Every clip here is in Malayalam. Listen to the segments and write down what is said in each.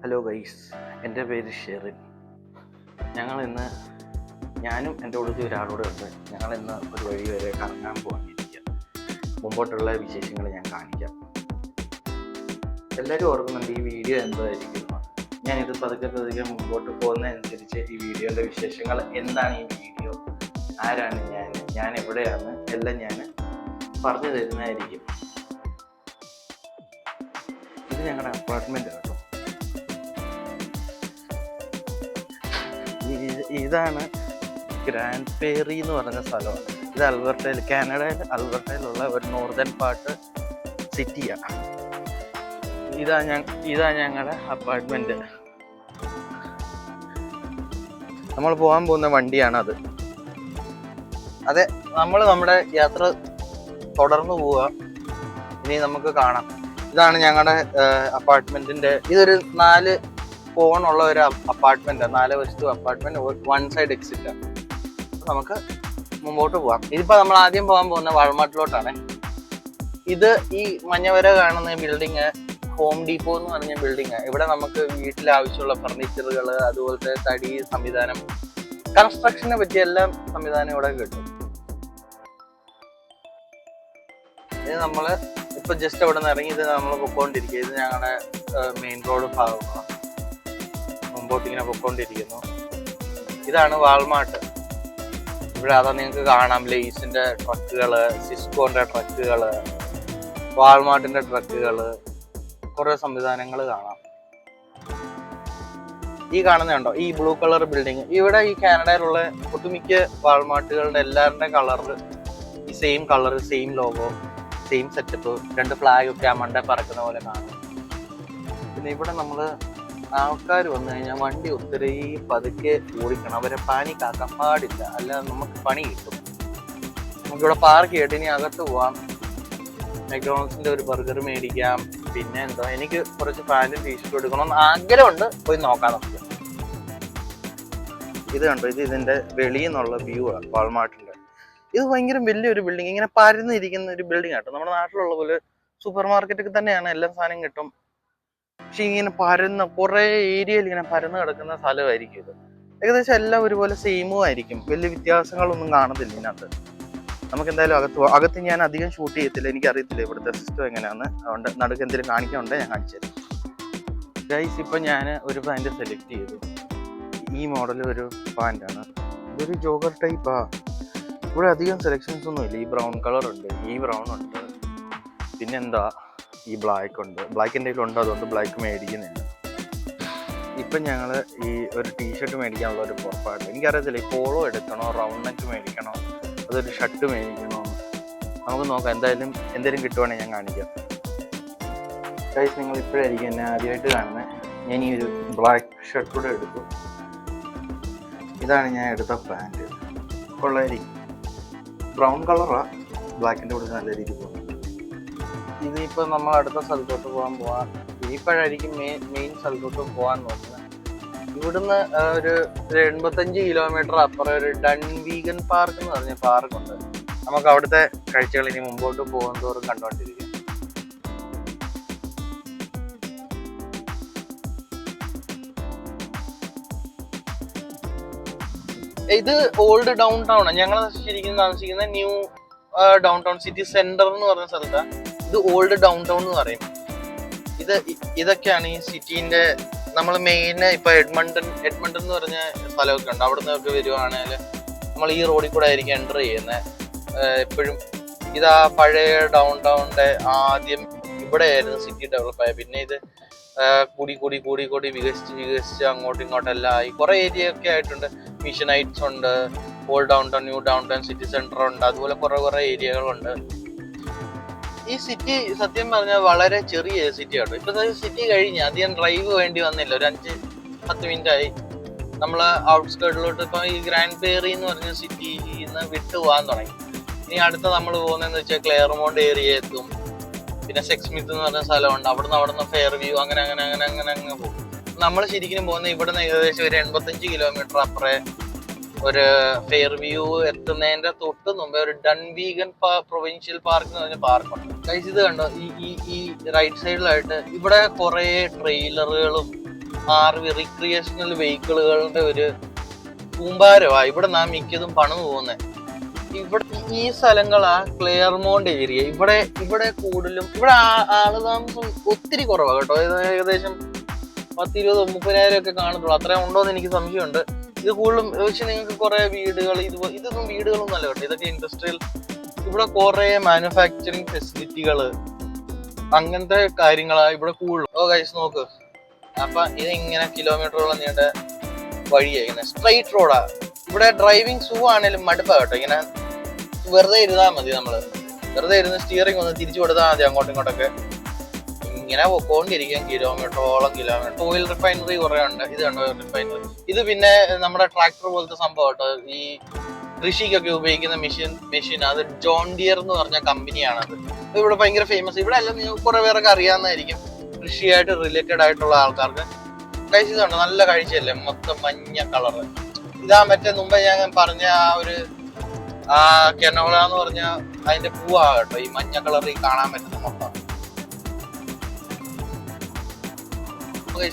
ഹലോ ഗൈസ്, എൻ്റെ പേര് ഷെറിൻ. ഞങ്ങളിന്ന് ഞാനും എൻ്റെ കൂടെ ഒരാളൂടെ ഉണ്ട്. ഞങ്ങളിന്ന് ഒരു വഴി വരെ കറങ്ങാൻ പോകാനിരിക്കുക. മുമ്പോട്ടുള്ള വിശേഷങ്ങൾ ഞാൻ കാണിക്കാം. എല്ലാവരും ഓർക്കുന്നുണ്ട് ഈ വീഡിയോ എന്തായിരിക്കും. ഞാനിത് പതുക്കെ മുമ്പോട്ട് പോകുന്നതനുസരിച്ച് ഈ വീഡിയോൻ്റെ വിശേഷങ്ങൾ എന്താണ്, ഈ വീഡിയോ ആരാണ്, ഞാൻ എവിടെയാണ് എല്ലാം ഞാൻ പറഞ്ഞു തരുന്നതായിരിക്കും. ഇത് ഞങ്ങളുടെ അപ്പാർട്ട്മെൻറ്റ് കേട്ടോ. ഇതാണ് ഗ്രാൻഡ് പേറി എന്ന് പറഞ്ഞ സ്ഥലമാണ്. ഇത് അൽബർട്ടയിൽ, കാനഡയിൽ അൽബർട്ടയിലുള്ള ഒരു നോർത്തേൺ പാർട്ട് സിറ്റിയാണ്. ഇതാ ഞങ്ങളുടെ അപ്പാർട്ട്മെന്റ്. നമ്മൾ പോകാൻ പോകുന്ന വണ്ടിയാണത്. അതെ, നമ്മൾ നമ്മുടെ യാത്ര തുടർന്ന് പോവുക. ഇനി നമുക്ക് കാണാം. ഇതാണ് ഞങ്ങളുടെ അപ്പാർട്ട്മെന്റിന്റെ. ഇതൊരു 4 കോണുള്ള ഒരു അപ്പാർട്ട്മെന്റ്, 4 വശത്തും അപ്പാർട്ട്മെന്റ്, 1 സൈഡ് എക്സിറ്റ്. നമുക്ക് മുമ്പോട്ട് പോവാം. ഇതിപ്പോ നമ്മൾ ആദ്യം പോകാൻ പോകുന്ന വാൾമാർട്ടിലോട്ടാണ്. ഇത് ഈ മഞ്ഞവര കാണുന്ന ബിൽഡിങ് ഹോം ഡീപ്പോ എന്ന് പറഞ്ഞ ബിൽഡിങ്. ഇവിടെ നമുക്ക് വീട്ടിൽ ആവശ്യമുള്ള ഫർണിച്ചറുകൾ, അതുപോലത്തെ തടി സംവിധാനം, കൺസ്ട്രക്ഷനെ പറ്റിയ എല്ലാം സംവിധാനം ഇവിടെ കിട്ടും. ഇത് നമ്മള് ഇപ്പൊ ജസ്റ്റ് അവിടെ നിന്ന് ഇറങ്ങി ഇത് നമ്മൾ പൊക്കോണ്ടിരിക്കുക. ഇത് ഞങ്ങളുടെ മെയിൻ റോഡ് ഭാഗമാണ്. മുമ്പോട്ട് ഇങ്ങനെ പൊക്കോണ്ടിരിക്കുന്നു. ഇതാണ് വാൾമാർട്ട്. ഇവിടെ അതാ നിങ്ങൾക്ക് കാണാം, ലേസിന്റെ ട്രക്കുകള്, സിസ്കോന്റെ ട്രക്കുകള്, വാൾമാർട്ടിന്റെ ട്രക്കുകള്, കുറെ സംവിധാനങ്ങൾ കാണാം. ഈ കാണുന്നുണ്ടോ ഈ ബ്ലൂ കളർ ബിൽഡിങ്? ഇവിടെ ഈ കാനഡയിലുള്ള ഒട്ടുമിക്ക വാൾമാർട്ടുകളുടെ എല്ലാവരുടെ കളറ് ഈ same colour, same logo, same setup, 2 flag ഒക്കെ ആ മണ്ട പറക്കുന്ന പോലെ കാണും. പിന്നെ ഇവിടെ നമ്മള് ആൾക്കാർ വന്നു കഴിഞ്ഞാൽ വണ്ടി ഒത്തിരി പതുക്കെ ഓടിക്കണം. അവരെ പാനിക്കാക്കാൻ പാടില്ല, അല്ലാതെ നമുക്ക് പണി കിട്ടും. നമുക്കിവിടെ പാർക്ക് ചെയ്തിട്ട് ഇനി അകത്ത് പോവാം. മെക്ഡോണൽസിന്റെ ഒരു ബർഗർ മേടിക്കാം. പിന്നെ എന്താ, എനിക്ക് കുറച്ച് പാന്റും ടീഷർട്ടും എടുക്കണമെന്ന് ആഗ്രഹമുണ്ട്. പോയി നോക്കാം നമുക്ക്. ഇത് കണ്ടോ, ഇത് ഇതിന്റെ വെളിയിൽ നിന്നുള്ള വ്യൂ ആണ് വാൾമാർട്ടിന്റെ. ഇത് ഭയങ്കര വലിയൊരു ബിൽഡിങ്, ഇങ്ങനെ പരന്നിരിക്കുന്ന ഒരു ബിൽഡിംഗ് ആട്ടോ. നമ്മുടെ നാട്ടിലുള്ള പോലെ സൂപ്പർ മാർക്കറ്റൊക്കെ തന്നെയാണ്, എല്ലാ സാധനം കിട്ടും. പക്ഷെ ഇങ്ങനെ പരന്ന കുറെ ഏരിയയിൽ ഇങ്ങനെ പരന്ന് കിടക്കുന്ന സ്ഥലമായിരിക്കും ഇത്. ഏകദേശം എല്ലാം ഒരുപോലെ സെയിമും ആയിരിക്കും, വലിയ വ്യത്യാസങ്ങളൊന്നും കാണത്തില്ല ഇതിനകത്ത്. നമുക്ക് എന്തായാലും അകത്ത് ഞാൻ അധികം ഷൂട്ട് ചെയ്യത്തില്ല, എനിക്കറിയത്തില്ല ഇവിടുത്തെ സിസ്റ്റം എങ്ങനെയാന്ന്. അതുകൊണ്ട് നടുക്ക് എന്തെങ്കിലും കാണിക്കാനുണ്ടേ ഞാൻ കാണിച്ചു തരാം. ഗൈസ്, ഇപ്പം ഞാൻ ഒരു പാൻറ് സെലക്ട് ചെയ്തു. ഈ മോഡൽ ഒരു പാൻറ്റാണ്. ഇതൊരു ജോഗർ ടൈപ്പാ. ഇവിടെ അധികം സെലക്ഷൻസ് ഒന്നും ഇല്ല. ഈ ബ്രൗൺ കളർ ഉണ്ട്, ഈ ബ്രൗൺ ഉണ്ട്, പിന്നെന്താ ഈ ബ്ലാക്ക് ഉണ്ട്. ബ്ലാക്ക് എൻ്റെ കയ്യിലുണ്ട്, അതുകൊണ്ട് ബ്ലാക്ക് മേടിക്കുന്നില്ല. ഇപ്പം ഞങ്ങൾ ഈ ഒരു ടീഷർട്ട് മേടിക്കാനുള്ള ഒരു പുറപ്പാടില്ല. എനിക്കറിയത്തില്ല ഈ പോളോ എടുക്കണോ, റൗണ്ട് നെക്ക് മേടിക്കണോ, അതൊരു ഷർട്ട് മേടിക്കണോ. നമുക്ക് നോക്കാം. എന്തെങ്കിലും കിട്ടുവാണെങ്കിൽ ഞാൻ കാണിക്കാം. ഗൈസ്, നിങ്ങൾ ഇപ്പോഴായിരിക്കും എന്നെ ആദ്യമായിട്ട് കാണുന്നത്. ഞാൻ ഈ ഒരു ബ്ലാക്ക് ഷർട്ട് കൂടെ എടുത്തു. ഇതാണ് ഞാൻ എടുത്ത പാൻറ്റ്. കൊള്ളായിരിക്കും. ബ്രൗൺ കളറാണ്, ബ്ലാക്കിൻ്റെ കൂടെ നല്ല രീതിയിൽ പോകും. ഇതിപ്പോൾ നമ്മൾ അടുത്ത സ്ഥലത്തോട്ട് പോകാൻ ഇനിയിപ്പോഴായിരിക്കും മെയിൻ സ്ഥലത്തോട്ട് പോകാൻ നോക്കുന്നത്. ഇവിടുന്ന് ഒരു 85 കിലോമീറ്റർ അപ്പുറം ഒരു ഡൺവീഗൻ പാർക്ക് എന്ന് പറഞ്ഞ പാർക്കുണ്ട്. നമുക്ക് അവിടുത്തെ കാഴ്ചകൾ ഇനി മുമ്പോട്ട് പോകും തോറും കണ്ടുകൊണ്ടിരിക്കും. ഇത് ഓൾഡ് ഡൗൺ ടൗൺ ആണ്. ഞങ്ങൾ താമസിക്കുന്ന new down town city centre എന്ന് പറഞ്ഞ സ്ഥലത്താണ്. ഇത് ഓൾഡ് ഡൗൺ ടൗൺ എന്ന് പറയും. ഇതൊക്കെയാണ് ഈ സിറ്റീന്റെ നമ്മൾ മെയിൻ. ഇപ്പൊ എഡ്മണ്ടൺ എന്ന് പറഞ്ഞ സ്ഥലമൊക്കെ ഉണ്ട്. അവിടെ നിന്നൊക്കെ വരുവാണെങ്കിൽ നമ്മൾ ഈ റോഡിൽ കൂടെ ആയിരിക്കും എൻ്റർ ചെയ്യുന്നത് എപ്പോഴും. ഇതാ പഴയ ഡൗൺ ടൗണിന്റെ ആദ്യം ഇവിടെയായിരുന്നു സിറ്റി ഡെവലപ്പ് ആയത്. പിന്നെ ഇത് കൂടി വികസിച്ച് അങ്ങോട്ടെല്ലാം ആയി. കുറെ ഏരിയ ഒക്കെ ആയിട്ടുണ്ട്. മിഷൻ ഹൈറ്റ്സ് ഉണ്ട്, old down town, new down town, city centre ഉണ്ട്. അതുപോലെ കുറെ ഏരിയകളുണ്ട്. ഈ സിറ്റി സത്യം പറഞ്ഞാൽ വളരെ ചെറിയ സിറ്റി ആട്ടോ. ഇപ്പൊ സിറ്റി കഴിഞ്ഞ് അധികം ഡ്രൈവ് വേണ്ടി വന്നില്ല. ഒരു 5-10 മിനിറ്റ് ആയി നമ്മൾ ഔട്ട്സ്കേർട്ടിലോട്ട്. ഇപ്പൊ ഈ ഗ്രാൻഡ് പേറി എന്ന് പറഞ്ഞ സിറ്റിയിൽ നിന്ന് വിട്ടു പോകാൻ തുടങ്ങി. ഇനി അടുത്ത നമ്മൾ പോകുന്നതെന്ന് വെച്ചാൽ ക്ലെയർമോണ്ട് ഏരിയ എത്തും. പിന്നെ സെക്സ്മിത്ത് എന്ന് പറഞ്ഞ സ്ഥലമുണ്ട്. അവിടുന്ന് ഫെയർ വ്യൂ, അങ്ങനെ പോകും. നമ്മൾ ശരിക്കും പോകുന്നത് ഇവിടുന്ന് ഏകദേശം ഒരു 85 കിലോമീറ്റർ അപ്പുറേ ഒരു ഫെയർ വ്യൂ എത്തുന്നതിന്റെ തൊട്ട് മുമ്പേ ഒരു ഡൺവീഗൻ പ്രൊവിൻഷ്യൽ പാർക്ക് എന്ന് പറഞ്ഞ പാർക്കുണ്ട്. ഗൈസ്, ഇത് കണ്ടോ, ഈ റൈറ്റ് സൈഡിലായിട്ട് ഇവിടെ കുറെ ട്രെയിലറുകളും RV റിക്രിയേഷണൽ വെഹിക്കിളുകളുടെ ഒരു കൂമ്പാരമാണ്. ഇവിടെ നാം മിക്കതും പണിത് പോകുന്നത്. ഇവിടെ ഈ സ്ഥലങ്ങളാ ക്ലെയർമോണ്ട് ഏരിയ. ഇവിടെ കൂടുതലും ഇവിടെ ആള് താമസം ഒത്തിരി കുറവാണ് കേട്ടോ. ഏകദേശം 10-20-30,000 ഒക്കെ കാണത്തുള്ളൂ. അത്രയും ഉണ്ടോ എന്ന് എനിക്ക് സംശയമുണ്ട്. ഇത് കൂടുതലും പക്ഷെ നിങ്ങൾക്ക് കുറെ വീടുകൾ ഇതൊന്നും വീടുകളൊന്നും അല്ല കേട്ടോ, ഇതൊക്കെ ഇൻഡസ്ട്രിയൽ. ഇവിടെ കുറെ മാനുഫാക്ചറിങ് ഫെസിലിറ്റികള് അങ്ങനത്തെ കാര്യങ്ങളാ ഇവിടെ കൂടുതലും. ഓ ഗൈസ് നോക്ക്, അപ്പൊ ഇത് ഇങ്ങനെ കിലോമീറ്ററോളം നീണ്ട വഴിയായി, ഇങ്ങനെ സ്ട്രൈറ്റ് റോഡാ. ഇവിടെ ഡ്രൈവിംഗ് സുഖമാണേലും മടുപ്പാ കേട്ടോ. ഇങ്ങനെ വെറുതെ ഇരുന്നാൽ മതി, നമ്മള് വെറുതെ ഇരുന്ന് സ്റ്റിയറിംഗ് ഒന്ന് തിരിച്ചു കൊടുത്താൽ മതി അങ്ങോട്ടും ഇങ്ങോട്ടൊക്കെ. ഇങ്ങനെ പൊക്കോണ്ടിരിക്കാം കിലോമീറ്ററോളം കിലോമീറ്റർ. ഓയിൽ റിഫൈനറി കുറെ ഉണ്ട്. ഇത് കണ്ടോ റിഫൈനറി. ഇത് പിന്നെ നമ്മുടെ ട്രാക്ടർ പോലത്തെ സംഭവം കേട്ടോ. ഈ കൃഷിക്കൊക്കെ ഉപയോഗിക്കുന്ന മെഷീൻ അത് ജോൺ ഡിയർ എന്ന് പറഞ്ഞ കമ്പനിയാണത്. ഇവിടെ ഭയങ്കര ഫേമസ്. ഇവിടെ എല്ലാം നിങ്ങൾക്ക് കുറെ പേരൊക്കെ അറിയാവുന്നതായിരിക്കും, കൃഷിയായിട്ട് റിലേറ്റഡ് ആയിട്ടുള്ള ആൾക്കാർക്ക്. കഴിച്ച് ഇതുണ്ട്, നല്ല കാഴ്ചയല്ലേ, മൊത്തം മഞ്ഞ കളറ്. ഇതാ മറ്റേ മുമ്പ് ഞാൻ പറഞ്ഞ ആ കെനോള എന്ന് പറഞ്ഞ അതിന്റെ പൂവാ കേട്ടോ ഈ മഞ്ഞ കളറിൽ കാണാൻ പറ്റുന്ന മൊത്തം.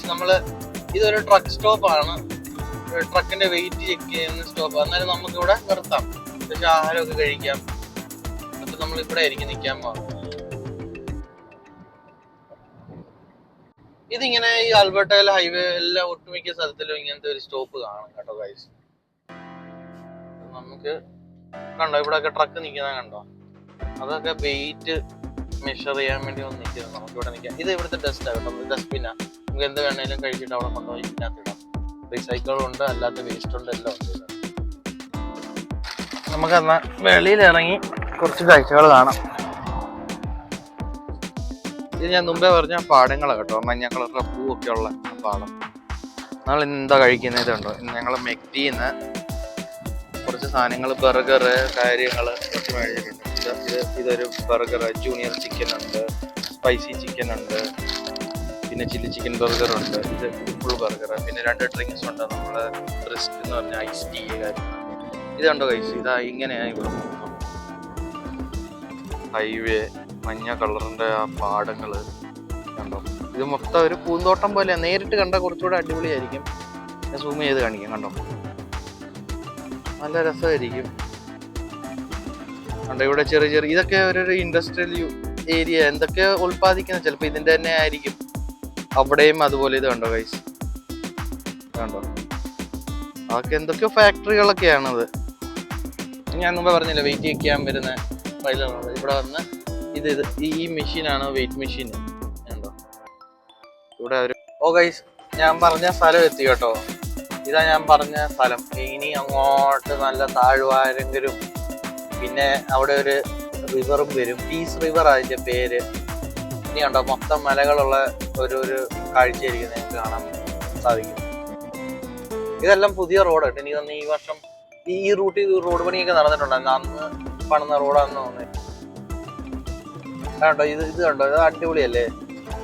നമ്മള് ഇതൊരു ട്രക്ക് സ്റ്റോപ്പാണ്, ട്രക്കിന്റെ വെയിറ്റ് ചെക്ക് ചെയ്യുന്ന സ്റ്റോപ്പ്. എന്നാലും നമുക്ക് ഇവിടെ നിർത്താം, പക്ഷെ ആഹാരമൊക്കെ കഴിക്കാം. എന്നിട്ട് നമ്മൾ ഇവിടെ ആയിരിക്കും നിൽക്കാൻ പോകുന്നത്. ഇതിങ്ങനെ ഈ ആൽബർട്ടയിൽ ഹൈവേ എല്ലാം ഒട്ടുമിക്ക സ്ഥലത്തിലും ഇങ്ങനത്തെ ഒരു സ്റ്റോപ്പ് കാണും കേട്ടോ ഗൈസ്. നമുക്ക് കണ്ടോ ഇവിടെയൊക്കെ ട്രക്ക് നിൽക്കുന്നത് കണ്ടോ, അതൊക്കെ വെയിറ്റ് മെഷർ ചെയ്യാൻ വേണ്ടി ഒന്ന് നിൽക്കുന്നത്. നമുക്ക് ഇവിടെ നിൽക്കാം. ഇത് ഇവിടുത്തെ ഡസ്റ്റാണ് കേട്ടോ, ഡസ്റ്റ്ബിന്നാ. നമുക്ക് എന്ത് വേണേലും കഴിച്ചിട്ട് അവിടെ കൊണ്ടുപോയി ഇതിനകത്ത് ഇടാം. റീസൈക്കിളും ഉണ്ട്, അല്ലാത്ത വേസ്റ്റ് ഉണ്ട്, എല്ലാം ഉണ്ട്. നമുക്കെന്നാ വെളിയിലിറങ്ങി കുറച്ച് കാഴ്ചകൾ കാണാം. ഇത് ഞാൻ മുമ്പേ പറഞ്ഞ പാടങ്ങളാണ് കേട്ടോ, മഞ്ഞ കളറിലെ പൂവൊക്കെ ഉള്ള പാടം. നമ്മൾ ഇന്ന് എന്താ കഴിക്കുന്നത് ഉണ്ടോ, ഞങ്ങൾ മെക്ഡിന്ന് കുറച്ച് സാധനങ്ങൾ, ബർഗർ കാര്യങ്ങൾ കുറച്ച് മേടിച്ചിട്ടുണ്ട്. ഇതൊരു ബർഗർ, ജൂനിയർ ചിക്കൻ ഉണ്ട്, സ്പൈസി ചിക്കൻ ഉണ്ട്, പിന്നെ ചില്ലി ചിക്കൻ ബർഗർ ഉണ്ട്. ഇത് ഫുൾ ബർഗർ. പിന്നെ 2 ഡ്രിങ്ക്സ് ഉണ്ട്, നമ്മള് ബ്രിസ്ക് എന്ന് പറഞ്ഞ ഐസ് ടീ കാര്യം. ഇതുണ്ടോ കൈസ്, ഇതാ ഇങ്ങനെയാണ് ഇവിടെ ഹൈവേ, മഞ്ഞ കളറിന്റെ ആ പാടങ്ങള് കണ്ടോ. ഇത് മൊത്തം ഒരു പൂന്തോട്ടം പോലെയാണ്. നേരിട്ട് കണ്ടാൽ കുറച്ചുകൂടെ അടിപൊളിയായിരിക്കും. ഞാൻ സൂം ചെയ്ത് കാണിക്കാം. കണ്ടോ നല്ല രസമായിരിക്കും. കണ്ടോ ഇവിടെ ചെറിയ ഇതൊക്കെ ഒരു ഇൻഡസ്ട്രിയൽ ഏരിയ. എന്തൊക്കെ ഉൽപ്പാദിക്കുന്നത് ചിലപ്പോൾ ഇതിന്റെ തന്നെ ആയിരിക്കും അവിടെയും അതുപോലെ. ഇത് കണ്ടോ ഗൈസ്, കണ്ടോ അതൊക്കെ എന്തൊക്കെയോ ഫാക്ടറികളൊക്കെയാണത്. ഞാൻ മുമ്പേ പറഞ്ഞില്ല വെയിറ്റ് ചെയ്യാൻ വരുന്ന ട്രെയിലറാണ്. ഇവിടെ വന്ന് ഇത് ഈ മെഷീനാണ് വെയിറ്റ് മെഷീൻ. കണ്ടോ ഇവിടെ ഒരു ഓ ഗൈസ്, ഞാൻ പറഞ്ഞ സ്ഥലം എത്തി കേട്ടോ. ഇതാ ഞാൻ പറഞ്ഞ സ്ഥലം. ഇനി അങ്ങോട്ട് നല്ല താഴ്വാരെങ്കിലും, പിന്നെ അവിടെ ഒരു റിവറും വരും, പീസ് റിവർ അതിന്റെ പേര്. ഇനി കണ്ടോ മൊത്തം മലകളുള്ള ഒരു കാഴ്ചയായിരിക്കും നിങ്ങൾക്ക് കാണാൻ സാധിക്കും. ഇതെല്ലാം പുതിയ റോഡ് കേട്ടോ. ഇനി തന്നെ ഈ വർഷം ഈ റൂട്ടിൽ റോഡ് പണിയൊക്കെ നടന്നിട്ടുണ്ടായിരുന്നു. അന്ന് പണിത റോഡാന്ന് തോന്നുന്നത്. കണ്ടോ ഇത് കണ്ടോ, ഇത് അടിപൊളിയല്ലേ.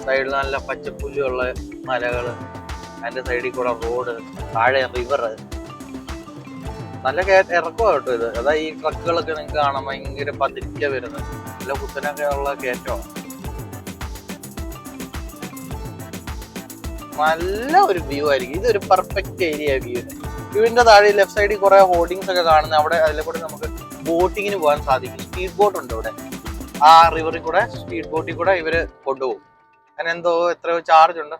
സൈഡിൽ നല്ല പച്ചപ്പുല്ലുള്ള മലകള്, അതിന്റെ സൈഡിൽ കൂടെ റോഡ്, താഴെ റിവർ, നല്ല ഇറക്കമാണ് കേട്ടോ ഇത്. അതാ ഈ ട്രക്കുകളൊക്കെ നിങ്ങൾക്ക് കാണാൻ ഭയങ്കര പതിക്കെ വരുന്നത്, നല്ല കുത്തനൊക്കെ ഉള്ള കയറ്റമാണ്. നല്ല ഒരു വ്യൂ ആയിരിക്കും. ഇതൊരു പെർഫെക്റ്റ് ഏരിയ വ്യൂ. വ്യൂവിന്റെ താഴെ ലെഫ്റ്റ് സൈഡിൽ കുറെ ഹോർഡിങ്സ് ഒക്കെ കാണുന്നത്. അവിടെ അതിലെ കൂടെ നമുക്ക് ബോട്ടിങ്ങിന് പോകാൻ സാധിക്കും. സ്പീഡ് ബോട്ട് ഉണ്ട് ഇവിടെ. ആ റിവറിൽ കൂടെ സ്പീഡ് ബോട്ടിൽ കൂടെ ഇവര് കൊണ്ടുപോകും. അങ്ങനെ എന്തോ എത്രയോ ചാർജ് ഉണ്ട്,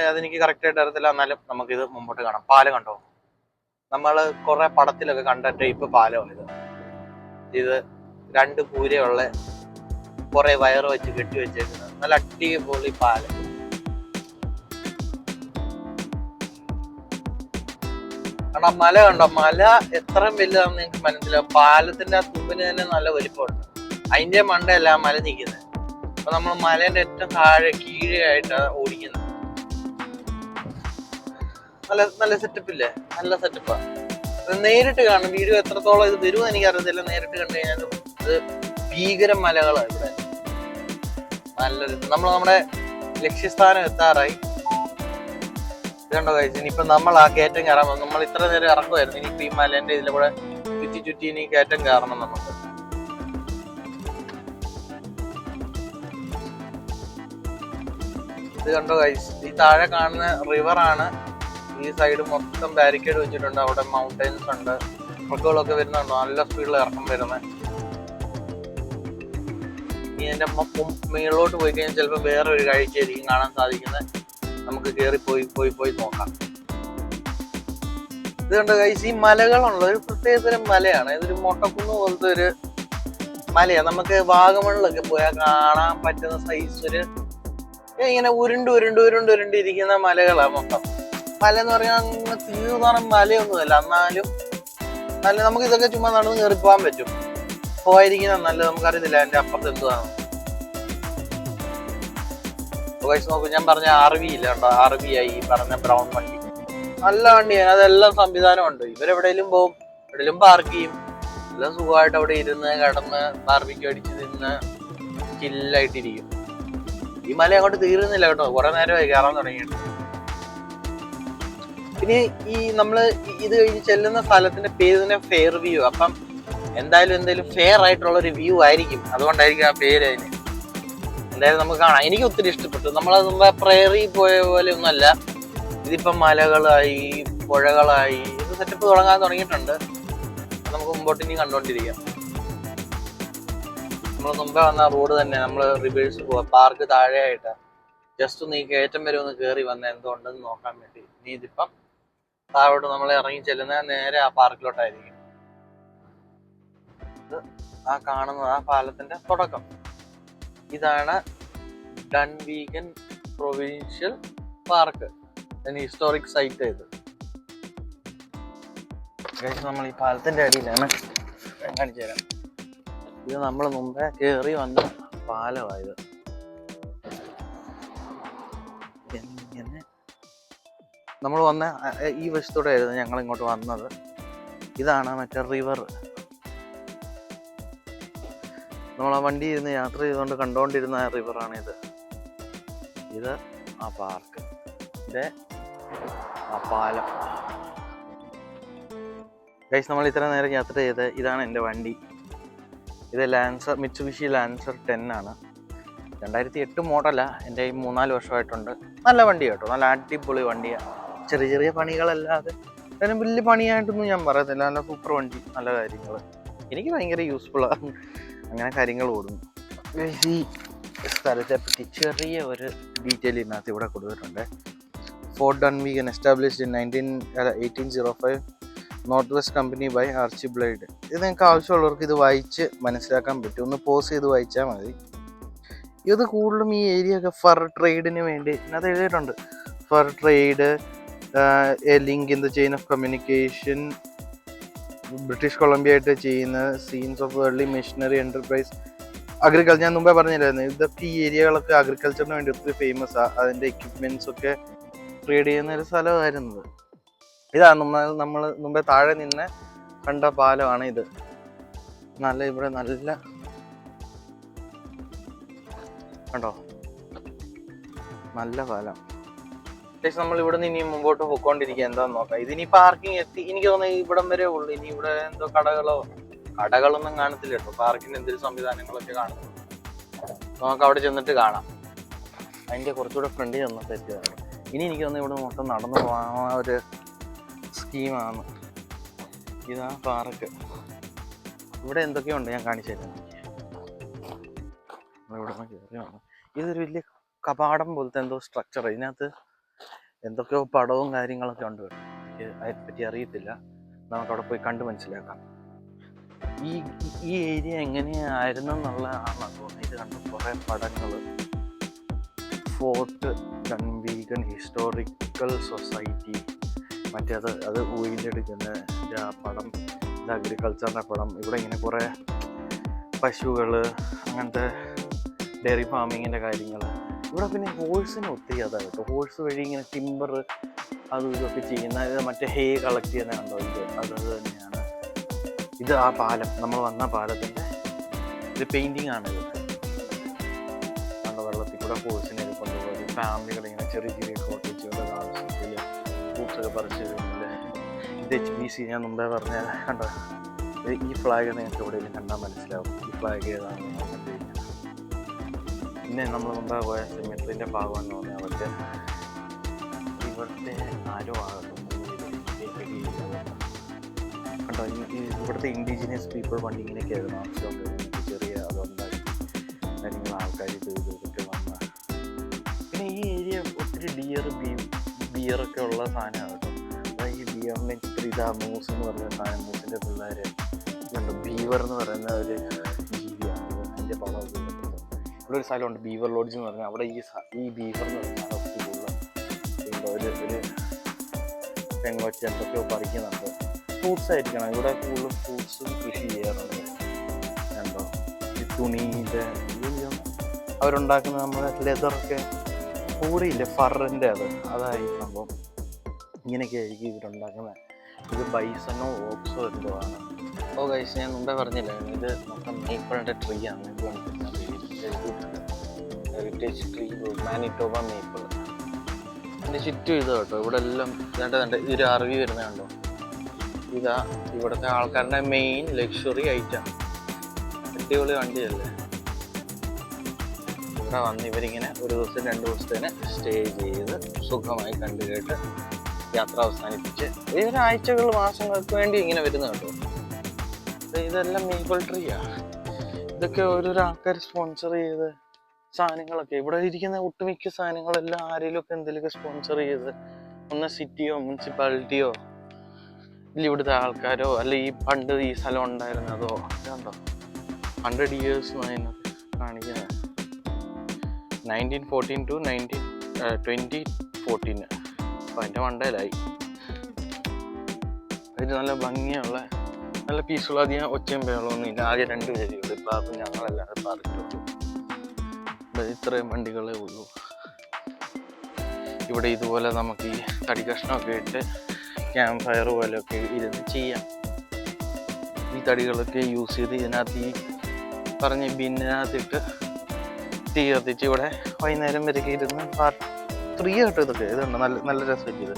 അതെനിക്ക് കറക്റ്റ് ആയിട്ട് അറിയത്തില്ല. എന്നാലും നമുക്കിത് മുമ്പോട്ട് കാണാം. പാലം കണ്ടോ, നമ്മള് കുറെ പടത്തിലൊക്കെ കണ്ട ടൈപ്പ് പാലമാണ് ഇത്. ഇത് 2 കൂരയുള്ള കുറെ വയറ് വെച്ച് കെട്ടി വെച്ചേക്കുന്നത് നല്ല അടിപൊളി പാലം. കാരണം മല കണ്ടോ, മല എത്രയും വലുതാണെന്ന് നിങ്ങൾക്ക് മനസ്സിലാവും. പാലത്തിന്റെ ആ തുമ്പിന് തന്നെ നല്ല വലിപ്പമുണ്ട്. അതിന്റെ മണ്ടയല്ല ആ മല നിൽക്കുന്നത്. അപ്പൊ നമ്മൾ മലേന്റെ ഏറ്റവും താഴെ കീഴായിട്ടാണ് ഓടിക്കുന്നത്. നല്ല സെറ്റപ്പ് ഇല്ലേ, നല്ല സെറ്റപ്പാ. നേരിട്ട് കാണും. വീഡിയോ എത്രത്തോളം ഇത് വരുമെന്ന് എനിക്കറിയത്തില്ല. നേരിട്ട് കണ്ടു കഴിഞ്ഞാൽ ഇത് ഭീകര മലകളാണ് ഇവിടെ. നല്ലൊരു നമ്മുടെ ലക്ഷ്യസ്ഥാനം എത്താറായി. ഇതുണ്ടോ കഴിച്ചു. ഇനിയിപ്പോ നമ്മൾ ആ കയറ്റം കയറാൻ പോകും. നമ്മൾ ഇത്ര നേരം ഇറക്കുമായിരുന്നു. ഇനിയിപ്പോ ഈ മലേന്റെ ഇതിലെ കൂടെ ചുറ്റി ഇനി കയറ്റം കയറണം നമുക്ക്. ഇത് കണ്ടോ ഗൈസ്, ഈ താഴെ കാണുന്ന റിവർ ആണ്. ഈ സൈഡ് മൊത്തം ബാരിക്കേഡ് വെച്ചിട്ടുണ്ട്. അവിടെ മൗണ്ടൻസ് ഉണ്ട്, ട്രക്കുകളൊക്കെ വരുന്നുണ്ടോ, നല്ല സ്പീഡിൽ ഇറക്കം വരുന്നത്. ഇനി എൻ്റെ മുകളിലോട്ട് പോയി കഴിഞ്ഞാൽ ചിലപ്പോൾ വേറെ ഒരു കാഴ്ചയായിരിക്കും കാണാൻ സാധിക്കുന്നത്. നമുക്ക് കയറി പോയി നോക്കാം. ഇത് കണ്ടോ ഗൈസ്, ഈ മലകളുള്ള ഒരു പ്രത്യേകതരം മലയാണ്. ഇതൊരു മൊട്ടക്കുന്ന് പോലത്തെ ഒരു മലയാണ്. നമുക്ക് വാഗമണിലൊക്കെ പോയാൽ കാണാൻ പറ്റുന്ന സൈസ് ഒരു ഇങ്ങനെ ഉരുണ്ടിരിക്കുന്ന മലകളാണ് മൊത്തം. മല എന്ന് പറഞ്ഞാൽ അങ്ങനെ തീർന്നാണ് മലയൊന്നുമല്ല, എന്നാലും നല്ല നമുക്ക് ഇതൊക്കെ ചുമ്മാ നടന്ന് കയറി പോകാൻ പറ്റും. പോയിരിക്കുന്ന നല്ല നമുക്കറിയത്തില്ല അതിന്റെ അപ്പുറത്ത് എന്തുവാണ്. നോക്കൂ, ഞാൻ പറഞ്ഞ RV ഇല്ല കേട്ടോ, RV ആയി ഈ പറഞ്ഞ ബ്രൗൺ വണ്ടി. നല്ല വണ്ടിയാണ്, അതെല്ലാം സംവിധാനമുണ്ട്. ഇവരെവിടെയെങ്കിലും പോകും, എവിടെയെങ്കിലും പാർക്ക് ചെയ്യും, എല്ലാം സുഖമായിട്ട് അവിടെ ഇരുന്ന് കിടന്ന് ബാർബിക്യൂ അടിച്ച് നിന്ന് ചില്ലായിട്ടിരിക്കും. ഈ മല അങ്ങോട്ട് തീരുന്നില്ല കേട്ടോ, കുറെ നേരമായി കയറാൻ തുടങ്ങിയിട്ട്. പിന്നെ ഈ നമ്മള് ഇത് കഴിഞ്ഞ് ചെല്ലുന്ന സ്ഥലത്തിന്റെ പേര് തന്നെ ഫെയർ വ്യൂ. അപ്പം എന്തായാലും ഫെയർ ആയിട്ടുള്ള ഒരു വ്യൂ ആയിരിക്കും, അതുകൊണ്ടായിരിക്കും ആ പേര് അതിന്. എന്തായാലും നമുക്ക് കാണാം. എനിക്ക് ഒത്തിരി ഇഷ്ടപ്പെട്ടു. നമ്മളത് മുമ്പ് പ്രയറി പോയ പോലെ ഒന്നുമല്ല, ഇതിപ്പം മലകളായി പുഴകളായി ഇത് സെറ്റപ്പ് തുടങ്ങിയിട്ടുണ്ട്. നമുക്ക് മുമ്പോട്ട് ഇനി കണ്ടോണ്ടിരിക്കാം. നമ്മൾ മുമ്പേ വന്ന റോഡ് തന്നെ നമ്മൾ റിവേഴ്സ് പോവാ, പാർക്ക് താഴെയായിട്ട് ജസ്റ്റ് ഒന്ന് ഈ കയറ്റം വരെ ഒന്ന് കയറി വന്ന എന്തുകൊണ്ടെന്ന് നോക്കാൻ വേണ്ടി. ഇനി ഇതിപ്പം താഴോട്ട് നമ്മൾ ഇറങ്ങി ചെല്ലുന്ന നേരെ ആ പാർക്കിലോട്ടായിരിക്കും. ഇത് ആ കാണുന്നത് ആ പാലത്തിന്റെ തുടക്കം. ഇതാണ് ഡൺവീഗൻ പ്രൊവിൻഷ്യൽ പാർക്ക്, ഹിസ്റ്റോറിക് സൈറ്റ്. ഇത് നമ്മൾ ഈ പാലത്തിന്റെ അടിയിലാണ്, കാണിച്ചു തരാം. ഇത് നമ്മൾ മുമ്പേ കയറി വന്ന പാലമായത്. ഇങ്ങനെ നമ്മൾ വന്ന ഈ വശത്തോടെ ആയിരുന്നു ഞങ്ങൾ ഇങ്ങോട്ട് വന്നത്. ഇതാണ് മറ്റേ റിവർ. നമ്മൾ ആ വണ്ടി ഇരുന്ന് യാത്ര ചെയ്തുകൊണ്ട് കണ്ടുകൊണ്ടിരുന്ന റിവറാണ് ഇത്. ഇത് ആ പാർക്ക്, ഇത് ആ പാലം. ഗൈസ്, നമ്മൾ ഇത്ര നേരം യാത്ര ചെയ്ത് ഇതാണ് എൻ്റെ വണ്ടി. ഇത് മിറ്റ്സുബിഷി ലാൻസർ 10 ആണ്. 2008 മോഡലാണ്. എൻ്റെ 3-4 വർഷമായിട്ടുണ്ട്. നല്ല വണ്ടി കേട്ടോ, നല്ല അടിപൊളി വണ്ടിയാണ്. ചെറിയ പണികളല്ലാതെ അതിന് വലിയ പണിയായിട്ടൊന്നും ഞാൻ പറയത്തില്ല. നല്ല സൂപ്പർ വണ്ടി, നല്ല കാര്യങ്ങൾ, എനിക്ക് ഭയങ്കര യൂസ്ഫുള്ളാണ്. അങ്ങനെ കാര്യങ്ങൾ ഓടുന്നു. ഈ സ്ഥലത്തെ പറ്റി ചെറിയ ഒരു ഡീറ്റെയിൽ ഇതിനകത്ത് ഇവിടെ കൊടുത്തിട്ടുണ്ട്. Fort Dunvegan established in 1805 North West company by Archibald. ഇത് നിങ്ങൾക്ക് ആവശ്യമുള്ളവർക്ക് ഇത് വായിച്ച് മനസ്സിലാക്കാൻ പറ്റും. ഒന്ന് പോസ് ചെയ്ത് വായിച്ചാൽ മതി. ഇത് കൂടുതലും ഈ ഏരിയ ഒക്കെ ഫർ ട്രേഡിന് വേണ്ടി ഇതിനകത്ത് എഴുതിയിട്ടുണ്ട്. Fur trade, a link in the chain of communication, British Columbia ആയിട്ട് ചെയ്യുന്ന scenes of early missionary enterprise, agriculture. ഞാൻ മുമ്പേ പറഞ്ഞില്ലായിരുന്നു, ഇതൊക്കെ ഈ ഏരിയകളൊക്കെ അഗ്രികൾച്ചറിന് വേണ്ടി ഒത്തിരി ഫേമസ് ആണ്. അതിൻ്റെ എക്യുപ്മെന്റ്സ് ഒക്കെ ട്രേഡ് ചെയ്യുന്ന ഒരു സ്ഥലമായിരുന്നത്. ഇതാണ് നമ്മൾ മുമ്പേ താഴെ നിന്ന് കണ്ട പാലമാണ് ഇത്. ഇവിടെ നല്ല കണ്ടോ, നല്ല പാലം. നമ്മൾ ഇവിടെ നിന്ന് ഇനി മുമ്പോട്ട് പോയിക്കൊണ്ടിരിക്കുക. എന്താന്ന് നോക്കാം. ഇതിനി പാർക്കിംഗ് എത്തി, എനിക്ക് തോന്നുന്നു ഇവിടം വരെ ഉള്ളു. ഇനി ഇവിടെ എന്തോ കടകളൊന്നും കാണത്തില്ല കേട്ടോ. പാർക്കിന് എന്തൊരു സംവിധാനങ്ങളൊക്കെ കാണുന്നു. നമുക്ക് അവിടെ ചെന്നിട്ട് കാണാം. അതിൻ്റെ കുറച്ചുകൂടെ ഫ്രണ്ടിൽ ചെന്നിട്ട് എത്തിയതാണ്. ഇനി എനിക്ക് തോന്നുന്നു ഇവിടെ മൊത്തം നടന്നു പോകാൻ ഒരു സ്കീമാണ്. ഇതാ പാർക്ക്. ഇവിടെ എന്തൊക്കെയുണ്ട് ഞാൻ കാണിച്ചു തരാം. ഇവിടെ കയറി വന്നു. ഇതൊരു വലിയ കപാടം പോലത്തെ എന്തോ സ്ട്രക്ചർ. ഇതിനകത്ത് എന്തൊക്കെയോ പടവും കാര്യങ്ങളൊക്കെ ഉണ്ട്. എനിക്ക് അതിനെപ്പറ്റി അറിയത്തില്ല. നമുക്കവിടെ പോയി കണ്ട് മനസ്സിലാക്കാം. ഈ ഏരിയ എങ്ങനെയായിരുന്നു എന്നുള്ളതാണ് തോന്നുന്നത്. ഇത് കണ്ട് കുറേ പടങ്ങൾ. ഫോർട്ട് ഡൺവീഗൻ ഹിസ്റ്റോറിക്കൽ സൊസൈറ്റി, അത് ഓയിലെടുക്കുന്ന ആ പടം, ഇത് അഗ്രികൾച്ചറിൻ്റെ പടം. ഇവിടെ ഇങ്ങനെ കുറേ പശുകൾ, അങ്ങനത്തെ ഡയറി ഫാമിങ്ങിൻ്റെ കാര്യങ്ങൾ. ഇവിടെ പിന്നെ ഹോഴ്സിന് ഒത്തിരി അതായിട്ട് ഹോഴ്സ് വഴി ഇങ്ങനെ ടിമ്പർ അതും ഇതൊക്കെ ചെയ്യുന്ന, മറ്റേ ഹേ കളക്ട് ചെയ്യുന്നതുണ്ടോ, അത് തന്നെയാണ്. ഇത് ആ പാലം, നമ്മൾ വന്ന പാലത്തിൻ്റെ ഒരു പെയിൻറ്റിങ് ആണിത്. നമ്മുടെ വെള്ളത്തിൽ കൂടെ ഹോഴ്സിനെ കൊണ്ടുപോയി ഫാമിലികൾ ഇങ്ങനെ ചെറിയ കോട്ടേജുകൾ ആവശ്യത്തിൽ ഫ്രൂട്ട്സൊക്കെ പറിച്ച് കഴിഞ്ഞാൽ. ഇത് HBC ഞാൻ മുമ്പേ പറഞ്ഞ കണ്ടോ. ഈ ഫ്ലാഗ് നിങ്ങൾക്ക് എവിടെയെങ്കിലും കണ്ടാൽ മനസ്സിലാവും ഈ ഫ്ലാഗ് ഏതാണെന്ന്. പിന്നെ നമ്മൾ മുമ്പേ പോയ സിമെട്രിൻ്റെ ഭാഗമെന്ന് പറഞ്ഞാൽ അവർക്ക് ഇവിടുത്തെ ആരോ ആകട്ടെ കണ്ടോ, ഇവിടുത്തെ ഇൻഡിജിനിയസ് പീപ്പിൾ പണ്ട് ഇങ്ങനെയൊക്കെയായിരുന്നു ആവശ്യമുണ്ട്, ചെറിയ അതുണ്ടാക്കി കാര്യങ്ങൾ ആൾക്കാർ ഇത് ചെയ്തിട്ട് വന്ന. പിന്നെ ഈ ഏരിയ ഒത്തിരി ബിയറൊക്കെ ഉള്ള സാധനമാണ് കേട്ടോ. അതായത് ഈ ബിയറിൻ്റെ ഇത്തിരി ഇതാ മൂസ് എന്ന് പറയുന്ന സാധനം, മൂസിൻ്റെ പിള്ളേർ ഇതുണ്ട്. ബീവർ എന്ന് പറയുന്ന ഒരു ജീവിയാണ്, അതിൻ്റെ പടം ഇവിടെ ഒരു സ്ഥലമുണ്ട് ബീവർ ലോഡ്ജ് എന്ന് പറഞ്ഞാൽ. അവിടെ ഈ ബീവർ എന്ന് പറയുന്ന ഒരു തെങ്ങൊച്ച എന്തൊക്കെയോ പറിക്കുന്നുണ്ട്. ഫ്രൂട്ട്സ് ആയിരിക്കണം, ഇവിടെ കൂടുതലും ഫ്രൂട്ട്സും കൃഷി ചെയ്യാറുണ്ട്. കണ്ടോ ഈ തുണീൻ്റെ അവരുണ്ടാക്കുന്ന നമ്മുടെ ലെതറൊക്കെ കൂടിയില്ലേ ഫറിൻ്റെ അതായി സംഭവം. ഇങ്ങനെയൊക്കെ ആയിരിക്കും ഇവരുണ്ടാക്കുന്നത്. ഇത് ബൈസണോ ഓക്സോ എന്തോ ആണ്. ഓ ഗൈസ്, ഞാൻ മുമ്പേ പറഞ്ഞില്ല, ഇത് മൊത്തം മേപ്പിളിൻ്റെ ട്രീ ആണ്. Heritage tree Manitoba maple. അതിൻ്റെ ചുറ്റും ഇത് കേട്ടോ, ഇവിടെ എല്ലാം ഇതൊരു അറവി വരുന്നത് കണ്ടോ. ഇതാ ഇവിടുത്തെ ആൾക്കാരുടെ മെയിൻ ലക്ഷറി ഐറ്റം. അടിപൊളി വണ്ടിയല്ലേ. ഇവിടെ വന്ന് ഇവരിങ്ങനെ ഒരു ദിവസം 2 ദിവസത്തേന് സ്റ്റേ ചെയ്ത് സുഖമായി കണ്ടു കേട്ട് യാത്ര അവസാനിപ്പിച്ച് ഒരാഴ്ചകൾ മാസങ്ങൾക്ക് വേണ്ടി ഇങ്ങനെ വരുന്നത് കേട്ടോ. ഇതെല്ലാം മേപ്പിൾ ട്രീയാണ്. ഇതൊക്കെ ഓരോരോ ആൾക്കാർ സ്പോൺസർ ചെയ്ത് സാധനങ്ങളൊക്കെ ഇവിടെ ഇരിക്കുന്ന ഒട്ടുമിക്ക സാധനങ്ങളെല്ലാം ആരെങ്കിലുമൊക്കെ എന്തെങ്കിലുമൊക്കെ സ്പോൺസർ ചെയ്ത് ഒന്ന് സിറ്റിയോ മുനിസിപ്പാലിറ്റിയോ ഇല്ല ഇവിടുത്തെ ആൾക്കാരോ അല്ല ഈ പണ്ട് ഈ സ്ഥലം ഉണ്ടായിരുന്നതോ കണ്ടോ 100 years കാണിക്കുന്നത് 1914 to 2014. അപ്പോൾ അതിൻ്റെ മണ്ടയിലായി. ഇത് നല്ല ഭംഗിയുള്ള നല്ല പീസ്ഫുൾ, അധികം ഒച്ചയും ബഹളമൊന്നും ഇല്ല. ആകെ 2 പേരുള്ളൂ. ഇപ്പോൾ ആർക്കും ഞങ്ങളല്ലാതെ പാർക്കിട്ടുള്ളൂ. ഇത്രയും വണ്ടികളേ ഉള്ളൂ ഇവിടെ. ഇതുപോലെ നമുക്ക് ഈ തടി കഷ്ണമൊക്കെ ഇട്ട് ക്യാമ്പ് ഫയർ പോലെയൊക്കെ ഇരുന്ന് ചെയ്യാം. ഈ തടികളൊക്കെ യൂസ് ചെയ്ത് ഇതിനകത്ത് ഈ പറഞ്ഞ ബിന്നിനകത്തിട്ട് തീ കത്തിച്ച് ഇവിടെ വൈകുന്നേരം വരെയൊക്കെ ഇരുന്ന് ഫ്രീ ആയിട്ട് ഇതൊക്കെ ഇതുണ്ട്. നല്ല രസമൊക്കെ ഇത്.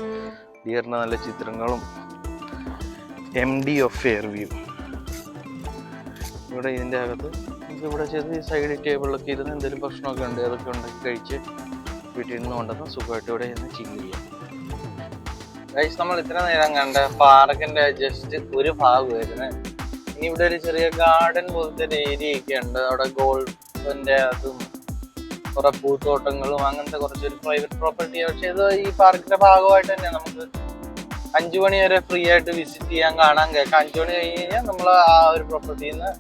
ഡിയറിൻ്റെ നല്ല ചിത്രങ്ങളും MD ഓഫ് ഫെയർ വ്യൂ. ഇവിടെ ഇതിൻ്റെ അകത്ത് ഇവിടെ ചെറിയ സൈഡ് ടേബിളിലൊക്കെ ഇരുന്ന് എന്തെങ്കിലും ഭക്ഷണമൊക്കെ ഉണ്ട് അതൊക്കെ ഉണ്ടാക്കി കഴിച്ച് വീട്ടിൽ നിന്ന് കൊണ്ടുവന്ന് സുഖമായിട്ട് ഇവിടെ ഇരുന്ന് ചില്ല് ചെയ്യാം. ഗൈസ്, നമ്മൾ ഇത്ര നേരം കണ്ട പാർക്കിന്റെ ജസ്റ്റ് ഒരു ഭാഗമായിരുന്നു. ഇനി ഇവിടെ ഒരു ചെറിയ ഗാർഡൻ പോലത്തെ ഒരു ഏരിയ ഒക്കെ ഉണ്ട്. അവിടെ ഗോൾഫിന്റെ അതും കുറെ പൂത്തോട്ടങ്ങളും അങ്ങനത്തെ കുറച്ചൊരു പ്രൈവറ്റ് പ്രോപ്പർട്ടി. പക്ഷെ ഇത് ഈ പാർക്കിന്റെ ഭാഗമായിട്ട് തന്നെ നമുക്ക് 5 മണി വരെ ഫ്രീ ആയിട്ട് വിസിറ്റ് ചെയ്യാൻ കാണാൻ കേൾക്കാം. 5 മണി കഴിഞ്ഞ് കഴിഞ്ഞാൽ നമ്മൾ ആ ഒരു പ്രോപ്പർട്ടിയിൽ നിന്ന്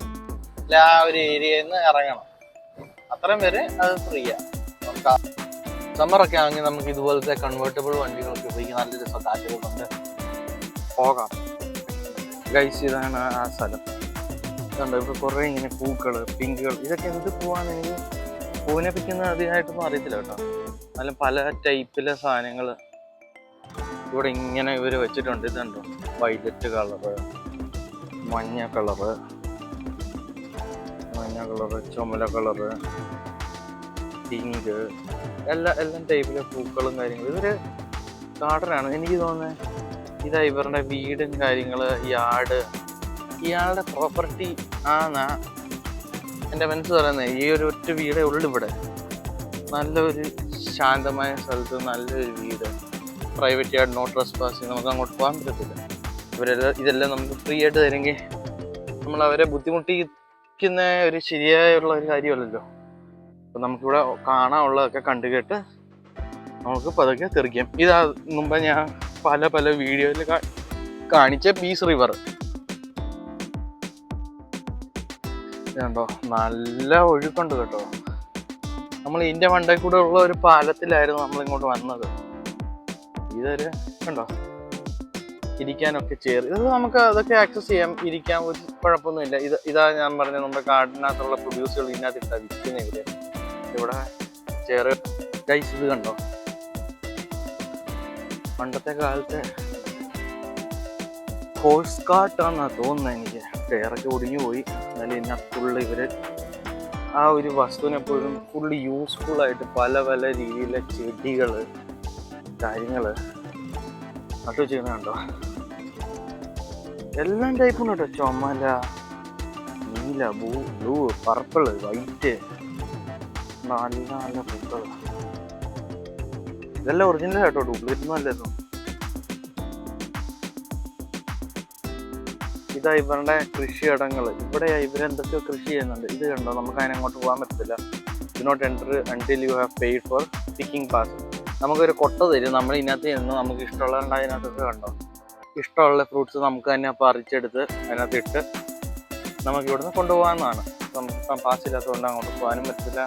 ആ ഒരു ഏരിയയിൽ നിന്ന് ഇറങ്ങണം. അത്രയും വരെ അത് ഫ്രീയാണ്. നമുക്ക് സമ്മറൊക്കെ ആണെങ്കിൽ നമുക്ക് ഇതുപോലത്തെ കൺവേർട്ടബിൾ വണ്ടികളൊക്കെ ഉപയോഗിക്കും. നല്ല രസം കാറ്റുകളുണ്ട്, പോകാം. ഗൈസ്, ഇതാണ് ആ സ്ഥലം. ഇതുണ്ട് ഇവിടെ കുറേ ഇങ്ങനെ പൂക്കൾ, പിങ്കുകൾ. ഇതൊക്കെ എന്ത് പൂവാന്ന് എനിക്ക് പൂവിനെ പറ്റുന്ന അധികമായിട്ടൊന്നും അറിയത്തില്ല കേട്ടോ. എന്നാലും പല ടൈപ്പിലെ സാധനങ്ങൾ ഇവിടെ ഇങ്ങനെ ഇവർ വെച്ചിട്ടുണ്ട്. ഇതുണ്ടോ വൈലറ്റ് കളറ്, മഞ്ഞ കളറ്, ചുമല കളറ്, പിങ്ക്, എല്ലാം ടൈപ്പിലെ പൂക്കളും കാര്യങ്ങളും. ഇതൊരു ഗാർഡനാണ് എനിക്ക് തോന്നുന്നത്. ഇതാ ഇവരുടെ വീടും കാര്യങ്ങൾ, ഇയാളുടെ പ്രോപ്പർട്ടി ആന്നാ എൻ്റെ മനസ്സ് പറയുന്നത്. ഈ ഒരു ഒറ്റ വീടേ ഉള്ളു ഇവിടെ. നല്ലൊരു ശാന്തമായ സ്ഥലത്ത് നല്ലൊരു വീട്, പ്രൈവറ്റ് യാർഡ്, നോ ട്രസ്പാസിങ്. നമുക്ക് അങ്ങോട്ട് പോകാൻ പറ്റത്തില്ല. ഇതെല്ലാം നമുക്ക് ഫ്രീ ആയിട്ട് തരുമെങ്കിൽ നമ്മൾ അവരെ ബുദ്ധിമുട്ടിക്കുന്ന ഒരു ശരിയായുള്ള ഒരു കാര്യമല്ലല്ലോ. അപ്പം നമുക്കിവിടെ കാണാനുള്ളതൊക്കെ കണ്ടു കേട്ട് നമുക്ക് പതുക്കെ തെറിക്കാം. ഇതാ മുമ്പ് ഞാൻ പല വീഡിയോയിൽ കാണിച്ച പീസ് റിവർ. ഇതുണ്ടോ നല്ല ഒഴുക്കുണ്ട് കേട്ടോ. നമ്മൾ ഇതിൻ്റെ മണ്ടയിൽ കൂടെ ഉള്ള ഒരു പാലത്തിലായിരുന്നു നമ്മളിങ്ങോട്ട് വന്നത്. ഇതൊരു കണ്ടോ ഇരിക്കാനൊക്കെ ചെയർ, ഇത് നമുക്ക് അതൊക്കെ ആക്സസ് ചെയ്യാം, ഇരിക്കാൻ ഒരു കുഴപ്പമൊന്നുമില്ല. ഇതാ ഞാൻ പറഞ്ഞത് നമ്മുടെ കാർഡിനകത്തുള്ള പ്രൊഡ്യൂസുകൾ ഇതിനകത്ത് ഇട്ടാ വിൽക്കുന്നത്. ഇവിടെ ചെയർ. ഗൈസ്, ഇത് കണ്ടോ പണ്ടത്തെ കാലത്തെ ഹോഴ്സ് കാർട്ടാന്നാ തോന്നുന്നത് എനിക്ക്. ചെയറൊക്കെ ഒടിഞ്ഞു പോയി. എന്നാലും ഇതിനകത്ത് ഫുള്ള് ഇവർ ആ ഒരു വസ്തുവിനെപ്പോഴും ഫുള്ള് യൂസ്ഫുൾ ആയിട്ട് പല രീതിയിലെ ചെടികൾ കാര്യങ്ങൾ നട്ടു വെച്ചിരിക്കുന്നത് കണ്ടോ. എല്ലാം ടൈപ്പും കേട്ടോ. ചുമല, നീല, ബ്ലൂ, പർപ്പിള്, വൈറ്റ്, നല്ല നല്ല പൂക്കൾ. ഇതെല്ലാം ഒറിജിനൽ കേട്ടോ, ഡ്യൂപ്ലിക്കേറ്റ് ഒന്നും അല്ലായിരുന്നു. ഇതാ ഇവരുടെ കൃഷിയിടങ്ങൾ. ഇവിടെ ഇവരെന്തൊക്കെയോ കൃഷി ചെയ്യുന്നുണ്ട്. ഇത് കണ്ടോ, നമുക്ക് അതിനങ്ങോട്ട് പോകാൻ പറ്റത്തില്ല. Do not enter until you have paid for picking pass. നമുക്കൊരു കൊട്ട തരും, നമ്മൾ ഇതിനകത്ത് ചെന്ന് നമുക്ക് ഇഷ്ടമുള്ളതുണ്ട്. അതിനകത്തൊക്കെ കണ്ടോ, ഇഷ്ടമുള്ള ഫ്രൂട്ട്സ് നമുക്ക് തന്നെ പറിച്ചെടുത്ത് അതിനകത്ത് ഇട്ട് നമുക്ക് ഇവിടുന്ന് കൊണ്ടുപോകാമെന്നാണ്. നമുക്ക് പാസ്സില്ലാത്തതുകൊണ്ട് അങ്ങോട്ട് പോകാനും പറ്റത്തില്ല.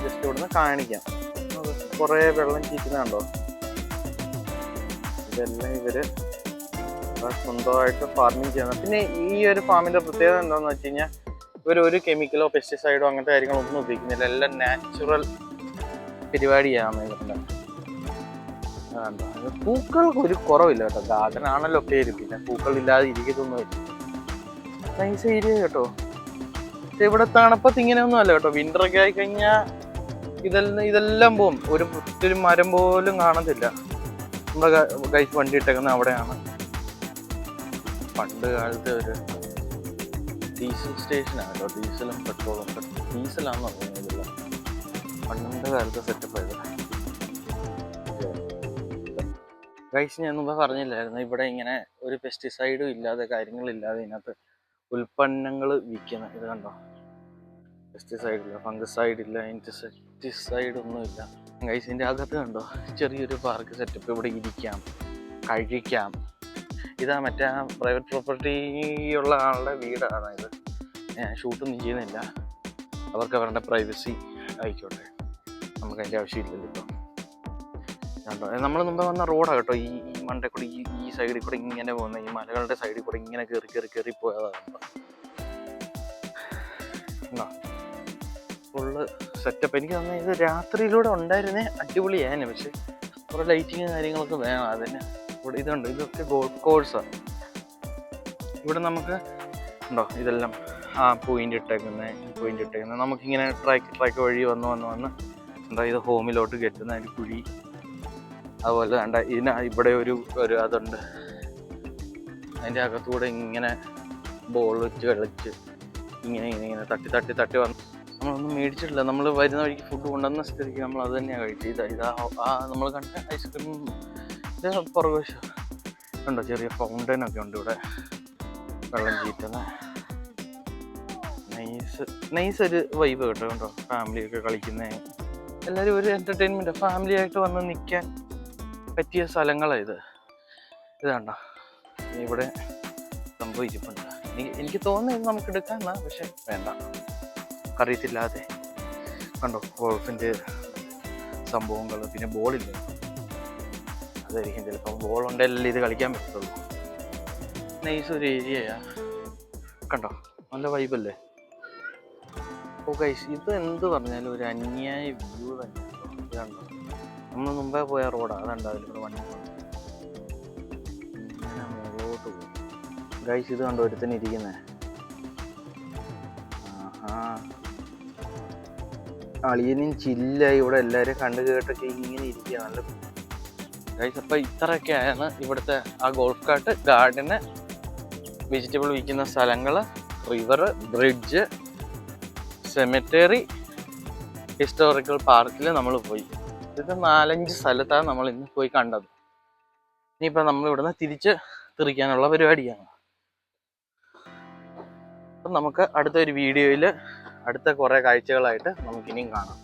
ജസ്റ്റ് ഇവിടുന്ന് കാണിക്കാം. കുറേ വെള്ളം ചീറ്റുന്നുണ്ടോ, ഇതെല്ലാം ഇവര് സ്വന്തമായിട്ട് ഫാർമിങ് ചെയ്യുന്നത്. പിന്നെ ഈ ഒരു ഫാമിന്റെ പ്രത്യേകത എന്താണെന്ന് വെച്ച് കഴിഞ്ഞാൽ ഇവർ ഒരു കെമിക്കലോ പെസ്റ്റിസൈഡോ അങ്ങനത്തെ കാര്യങ്ങളൊന്നും ഉപയോഗിക്കുന്നില്ല. എല്ലാം നാച്ചുറൽ പരിപാടിയാണ് ഇവരുടെ. പൂക്കൾക്ക് ഒരു കുറവില്ല കേട്ടോ. ഗാർഡൻ ആണല്ലോ പേര്, പിന്നെ പൂക്കൾ ഇല്ലാതെ ഇരിക്കത്തൊന്നുമില്ല. നൈസ് ഏരിയ കേട്ടോ. പക്ഷെ ഇവിടെ തണുപ്പത്ത് ഇങ്ങനെയൊന്നും അല്ല കേട്ടോ. വിന്ററൊക്കെ ആയി കഴിഞ്ഞാൽ ഇതെല്ലാം പോവും. ഒരു മരം പോലും കാണത്തില്ല. നമ്മുടെ ഗൈസ് വണ്ടി ഇട്ടേക്കുന്നത് അവിടെയാണ്. പണ്ട് കാലത്തെ ഒരു ഡീസൽ സ്റ്റേഷനാണ് കേട്ടോ. ഡീസലും പെട്രോളും. ഡീസലാണെന്ന് പറഞ്ഞില്ല, പണ്ട് കാലത്തെ സെറ്റപ്പ് ആയത്. ഗൈസ് ഞാൻ മുമ്പ് പറഞ്ഞില്ലായിരുന്നു, ഇവിടെ ഇങ്ങനെ ഒരു പെസ്റ്റിസൈഡും ഇല്ലാതെ കാര്യങ്ങളില്ലാതെ ഇതിനകത്ത് ഉൽപ്പന്നങ്ങൾ വിൽക്കണം. ഇത് കണ്ടോ, പെസ്റ്റിസൈഡില്ല, ഫംഗസൈഡില്ല, ഇൻസെക്ടിസൈഡ് ഒന്നുമില്ല. ഗൈസിൻ്റെ അകത്ത് കണ്ടോ ചെറിയൊരു പാർക്ക് സെറ്റപ്പ്. ഇവിടെ ഇരിക്കാം, കഴിക്കാം. ഇതാ മറ്റേ പ്രൈവറ്റ് പ്രോപ്പർട്ടി ഉള്ള ആളുടെ വീടാണ് ഇത്. ഞാൻ ഷൂട്ടൊന്നും ചെയ്യുന്നില്ല, അവർക്ക് അവരുടെ പ്രൈവസി ആയിക്കോട്ടെ, നമുക്ക് അതിൻ്റെ ആവശ്യമില്ലല്ലോ ഇപ്പോൾ. കണ്ടോ, നമ്മൾ മുമ്പ് വന്ന റോഡാണ് കേട്ടോ. ഈ മണ്ടയിൽ കൂടി ഈ സൈഡിൽ കൂടെ ഇങ്ങനെ പോകുന്ന, ഈ മലകളുടെ സൈഡിൽ കൂടെ ഇങ്ങനെ കയറി പോയതാണ്. കണ്ടോ, ഫുള്ള് സെറ്റപ്പ്. എനിക്ക് തോന്നുന്നത് ഇത് രാത്രിയിലൂടെ ഉണ്ടായിരുന്നേ അടിപൊളിയായിരുന്നു. പക്ഷെ കുറേ ലൈറ്റിങ് കാര്യങ്ങളൊക്കെ വേണം അതിന്. ഇവിടെ ഇതുണ്ട്, ഇതൊക്കെ ഗോൾഫ് കോഴ്സാണ്. ഇവിടെ നമുക്ക് ഉണ്ടോ ഇതെല്ലാം പോയിന്റ് ഇട്ടേക്കുന്നത് നമുക്കിങ്ങനെ ട്രാക്ക് വഴി വന്ന് എന്താ ഇത് ഹോമിലോട്ട് കെട്ടുന്ന ഒരു കുഴി. അതുപോലെ വേണ്ട ഇവിടെ ഒരു അതുണ്ട്. അതിൻ്റെ അകത്തൂടെ ഇങ്ങനെ ബോൾ വെച്ച് കളിച്ച് ഇങ്ങനെ തട്ടി വന്ന് നമ്മളൊന്നും മേടിച്ചിട്ടില്ല. നമ്മൾ വരുന്ന വഴിക്ക് ഫുഡ് കൊണ്ടുവന്ന സ്ഥിതിക്ക് നമ്മൾ അത് തന്നെയാണ് കഴിച്ചത്. ഇതാ നമ്മൾ കണ്ട ഐസ്ക്രീം. ഇത് പുറകുവശം ഉണ്ടോ, ചെറിയ ഫൗണ്ടനൊക്കെ ഉണ്ട് ഇവിടെ, വെള്ളം ചീറ്റുന്ന. നൈസ് ഒരു വൈബ് കേട്ടോ. കണ്ടോ, ഫാമിലിയൊക്കെ കളിക്കുന്നത്, എല്ലാവരും ഒരു എൻ്റർടൈൻമെൻറ്റ്, ഫാമിലി ആയിട്ട് വന്ന് നിൽക്കാൻ പറ്റിയ സ്ഥലങ്ങളാണ് ഇത്. കണ്ടോ, ഇവിടെ സംഭവിച്ചിട്ടുണ്ട്. എനിക്ക് തോന്നുന്നത് നമുക്ക് എടുക്കാമെന്നാ, പക്ഷെ വേണ്ട, അറിയത്തില്ലാതെ. കണ്ടോ ഗോൾഫിൻ്റെ സംഭവങ്ങൾ. പിന്നെ ബോളില്ല, അതായിരിക്കും ചിലപ്പോൾ. ബോളുണ്ടെല്ലാം ഇത് കളിക്കാൻ പറ്റത്തുള്ളൂ. നൈസ് ഒരു ഏരിയയാ. കണ്ടോ, നല്ല വൈബല്ലേ. ഓ ഗൈസ്, ഇത് എന്ത് പറഞ്ഞാലും ഒരു അന്യായ വ്യൂ തന്നെയാണ്. ഇത് കണ്ടോ, നമ്മൾ മുമ്പേ പോയ റോഡാണ്, അതുണ്ടാവില്ല ഇവിടെ വണ്ടി ഇങ്ങനെ മുകളിലോട്ട് പോകും. ഗൈസ് ഇത് കണ്ടോ ഒരുത്തന്നെ ഇരിക്കുന്നത്. അളിയനും ചില്ലായി ഇവിടെ എല്ലാവരും കണ്ടു കേട്ടൊക്കെ ഇങ്ങനെ ഇരിക്കുക. നല്ല ഗൈസ്. അപ്പം ഇത്രയൊക്കെയാണ് ഇവിടുത്തെ ആ ഗോൾഫ് കാർട്ട്, ഗാർഡന്, വെജിറ്റബിൾ വിൽക്കുന്ന സ്ഥലങ്ങൾ, റിവർ, ബ്രിഡ്ജ്, സെമിറ്ററി, ഹിസ്റ്റോറിക്കൽ പാർക്കിൽ നമ്മൾ പോയി. ഇത് 4-5 സ്ഥലത്താണ് നമ്മൾ ഇന്ന് പോയി കണ്ടത്. ഇനിയിപ്പോൾ നമ്മൾ ഇവിടുന്ന് തിരിച്ച് തിരിക്കാനുള്ള പരിപാടിയാണ്. അപ്പം നമുക്ക് അടുത്തൊരു വീഡിയോയിൽ അടുത്ത കുറേ കാഴ്ചകളായിട്ട് നമുക്കിനിയും കാണാം.